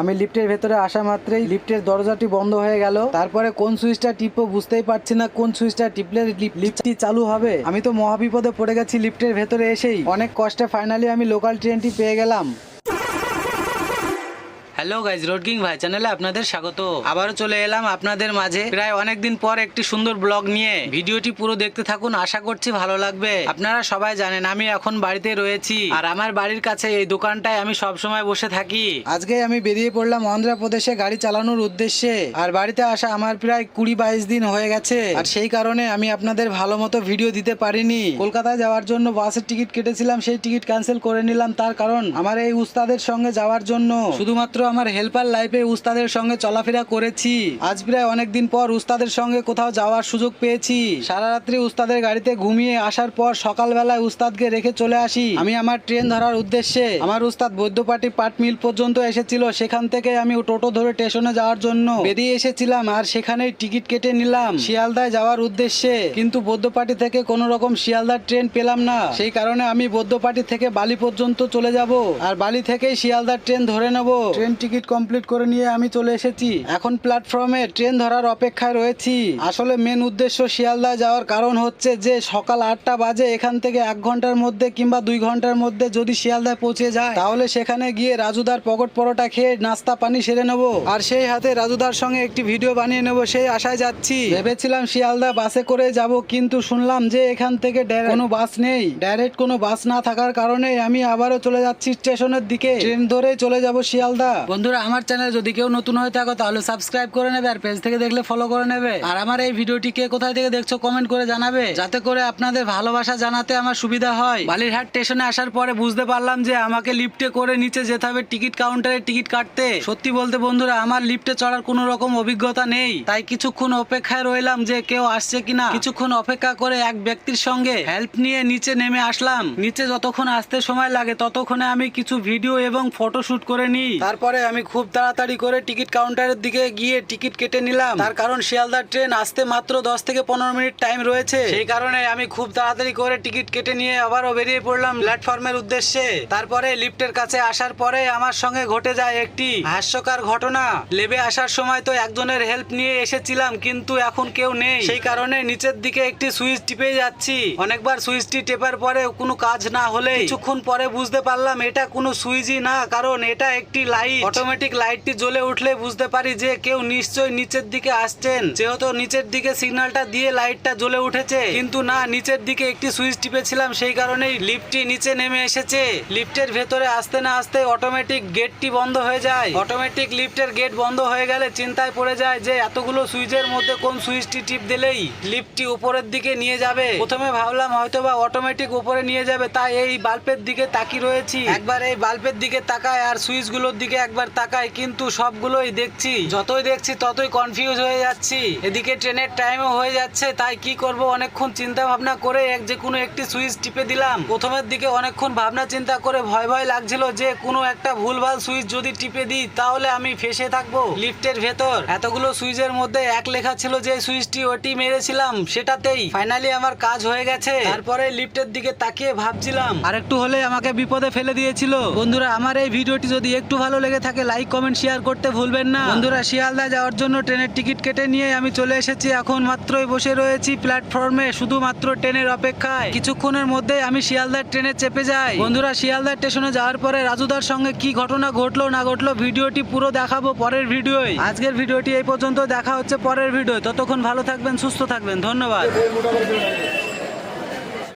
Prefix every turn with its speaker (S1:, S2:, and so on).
S1: আমি লিফটের ভেতরে আসা মাত্রই লিফটের দরজাটি বন্ধ হয়ে গেল। তারপরে কোন সুইচটা টিপবো বুঝতেই পারছি না, কোন সুইচটা টিপলে লিফটটি চালু হবে। আমি তো মহাবিপদে পড়ে গেছি লিফটের ভেতরে এসেই। অনেক কষ্টে ফাইনালি আমি লোকাল ট্রেনটি পেয়ে গেলাম। হ্যালো গাইজ, রোড কিং ভাই চ্যানেলে আপনাদের স্বাগত। আবারও চলে এলাম আপনাদের মাঝে প্রায় অনেকদিন পর একটি সুন্দর ব্লগ নিয়ে। ভিডিওটি পুরো দেখতে থাকুন, আশা করছি ভালো লাগবে। আপনারা সবাই জানেন আমি এখন বাড়িতে রয়েছি, আর আমার বাড়ির কাছে এই দোকানটায় আমি সব সময় বসে থাকি। আজকে আমি বেরিয়ে পড়লাম অন্ধ্রপ্রদেশে গাড়ি চালানোর উদ্দেশ্যে। আর বাড়িতে আসা আমার প্রায় 20-22 দিন হয়ে গেছে, আর সেই কারণে আমি আপনাদের ভালো মতো ভিডিও দিতে পারিনি। কলকাতায় যাওয়ার জন্য বাসের টিকিট কেটেছিলাম, সেই টিকিট ক্যান্সেল করে নিলাম। তার কারণ আমার এই উস্তাদের সঙ্গে যাওয়ার জন্য শুধুমাত্র আমার হেল্পার লাইফে উস্তাদের সঙ্গে চলাফেরা করেছি। আজ প্রায় অনেকদিন পর উস্তাদের সঙ্গে কোথাও যাওয়ার সুযোগ পেয়েছি। সারা রাত্রি উস্তাদের গাড়িতে ঘুমিয়ে আসার পর সকালবেলায় উস্তাদকে রেখে চলে আসি আমি আমার ট্রেন ধরার উদ্দেশ্যে। আমার উস্তাদ বৈদ্যপাটি পাট মিল পর্যন্ত এসেছিল, সেখান থেকে আমি টোটো ধরে স্টেশনে যাওয়ার জন্য বেরিয়ে এসেছিলাম। আর সেখানেই টিকিট কেটে নিলাম শিয়ালদায় যাওয়ার উদ্দেশ্যে। কিন্তু বৈদ্যপাটি থেকে কোনো রকম শিয়ালদার ট্রেন পেলাম না, সেই কারণে আমি বৈদ্যপাটি থেকে বালি পর্যন্ত চলে যাব, আর বালি থেকেই শিয়ালদার ট্রেন ধরে নেব। ট্রেন টিকিট কমপ্লিট করে নিয়ে আমি চলে এসেছি। এখন প্ল্যাটফর্মে ট্রেন ধরার অপেক্ষায় রয়েছি। আসলে মেন উদ্দেশ্য শিয়ালদা যাওয়ার কারণ হচ্ছে যে সকাল 8টা বাজে এখান থেকে 1 ঘন্টার মধ্যে কিংবা 2 ঘন্টার মধ্যে যদি শিয়ালদায় পৌঁছে যায়, তাহলে সেখানে গিয়ে রাজুদার পকট পরোটা খেয়ে নাস্তা পানি সেরে নেব, আর সেই হাতে রাজুদার সঙ্গে একটি ভিডিও বানিয়ে নেব, সেই আশায় যাচ্ছি। ভেবেছিলাম শিয়ালদা বাসে করে যাব, কিন্তু শুনলাম যে এখান থেকে কোনো বাস নেই। ডাইরেক্ট কোনো বাস না থাকার কারণে আমি আবারও চলে যাচ্ছি স্টেশনের দিকে। ট্রেন ধরে চলে যাব শিয়ালদা। বন্ধুরা, আমার চ্যানেল যদি কেউ নতুন হয়ে থাকো তাহলে সাবস্ক্রাইব করে নেবে, আর পেজ থেকে দেখলে ফলো করে নেবে। আর আমার এই ভিডিওটি কে কোথায় থেকে দেখছো কমেন্ট করে জানাবে, যাতে করে আপনাদের ভালোবাসা জানাতে আমার সুবিধা হয়। বালিরহাট স্টেশনে আসার পরে বুঝতে পারলাম যে আমাকে লিফটে করে নিচে যেতে হবে টিকিট কাউন্টারে টিকিট কাটতে। সত্যি বলতে বন্ধুরা, আমার লিফটে চড়ার কোনো রকম অভিজ্ঞতা নেই, তাই কিছুক্ষণ অপেক্ষায় রইলাম যে কেউ আসছে কিনা। কিছুক্ষণ অপেক্ষা করে এক ব্যক্তির সঙ্গে হেল্প নিয়ে নিচে নেমে আসলাম। নিচে যতক্ষণ আসতে সময় লাগে ততক্ষণে আমি কিছু ভিডিও এবং ফটো শুট করে নিই। তারপরে আমি খুব তাড়াতাড়ি করে টিকিট কাউন্টারের দিকে গিয়ে টিকিট কেটে নিলাম। তার কারণ শিয়ালদার ট্রেন আসতে মাত্র 10 থেকে 15 মিনিট টাইম রয়েছে, সেই কারণে আমি খুব তাড়াতাড়ি করে টিকিট কেটে নিয়ে আবারও বেরিয়ে পড়লাম প্ল্যাটফর্মের উদ্দেশ্যে। তারপরে লিফটের কাছে আসার পরে আমার সঙ্গে ঘটে যায় একটি হাস্যকর ঘটনা। লেবে আসার সময় তো একজনের হেল্প নিয়ে এসেছিলাম, কিন্তু এখন কেউ নেই, সেই কারণে নিচের দিকে একটি সুইচ টিপে যাচ্ছি। অনেকবার সুইচটি টেপার পরে কোনো কাজ না হলে কিছুক্ষণ পরে বুঝতে পারলাম এটা কোনো সুইচই না, কারণ এটা একটি লাইট। অটোমেটিক লাইটটি জ্বলে উঠলে বুঝতে পারি যে কেউ নিশ্চয়ই নিচের দিকে আসছেন, যেহেতু নিচের দিকে সিগন্যালটা দিয়ে লাইটটা জ্বলে উঠেছে। কিন্তু না, নিচের দিকে একটি সুইচ টিপেছিলাম, সেই কারণেই লিফটটি নিচে নেমে এসেছে। লিফটের ভেতরে আসতে না আসতে অটোমেটিক গেটটি বন্ধ হয়ে যায়। অটোমেটিক লিফটের গেট বন্ধ হয়ে গেলে চিন্তায় পড়ে যায় যে এতগুলো সুইচের মধ্যে কোন সুইচটি টিপ দিলেই লিফটটি উপরের দিকে নিয়ে যাবে। প্রথমে ভাবলাম হয়তোবা অটোমেটিক উপরে নিয়ে যাবে, তাই এই বাল্বের দিকে তাকিয়ে রয়েছি। একবার এই বাল্বের দিকে তাকায় আর সুইচগুলোর দিকে একবার তাকায়, কিন্তু সবগুলোই দেখছি, যতই দেখছি ততই কনফিউজ হয়ে যাচ্ছি। এদিকে ট্রেনের টাইমও হয়ে যাচ্ছে, তাই কি করব অনেকক্ষণ চিন্তা ভাবনা করে যে কোনো একটি সুইচ টিপে দিলাম। প্রথমের দিকে অনেকক্ষণ ভাবনা চিন্তা করে ভয় ভয় লাগছিল যে কোনো একটা ভুলভাল সুইচ যদি টিপে দিই তাহলে আমি ফেসে থাকবো লিফটের ভেতর। এতগুলো সুইচের মধ্যে এক লেখা ছিল যে সুইচটি ওটি মেরেছিলাম সেটাতেই। ফাইনালি আমার কাজ হয়ে গেছে। তারপরে লিফটের দিকে তাকিয়ে ভাবছিলাম আর একটু হলে আমাকে বিপদে ফেলে দিয়েছিল। বন্ধুরা, আমার এই ভিডিওটি যদি একটু ভালো লেগে থাকে লাইক কমেন্ট শেয়ার করতে ভুলবেন না। বন্ধুরা, শিয়ালদা যাওয়ার জন্য ট্রেনের টিকিট কেটে নিয়ে আমি চলে এসেছি। এখন মাত্রই বসে রয়েছি প্ল্যাটফর্মে শুধুমাত্র ট্রেনের অপেক্ষায়। কিছুক্ষণের মধ্যে আমি শিয়ালদার ট্রেনে চেপে যাই। বন্ধুরা, শিয়ালদার স্টেশনে যাওয়ার পরে রাজুদার সঙ্গে কি ঘটনা ঘটলো না ঘটলো ভিডিওটি পুরো দেখাবো পরের ভিডিওয়। আজকের ভিডিওটি এই পর্যন্ত, দেখা হচ্ছে পরের ভিডিও। ততক্ষণ ভালো থাকবেন, সুস্থ থাকবেন, ধন্যবাদ।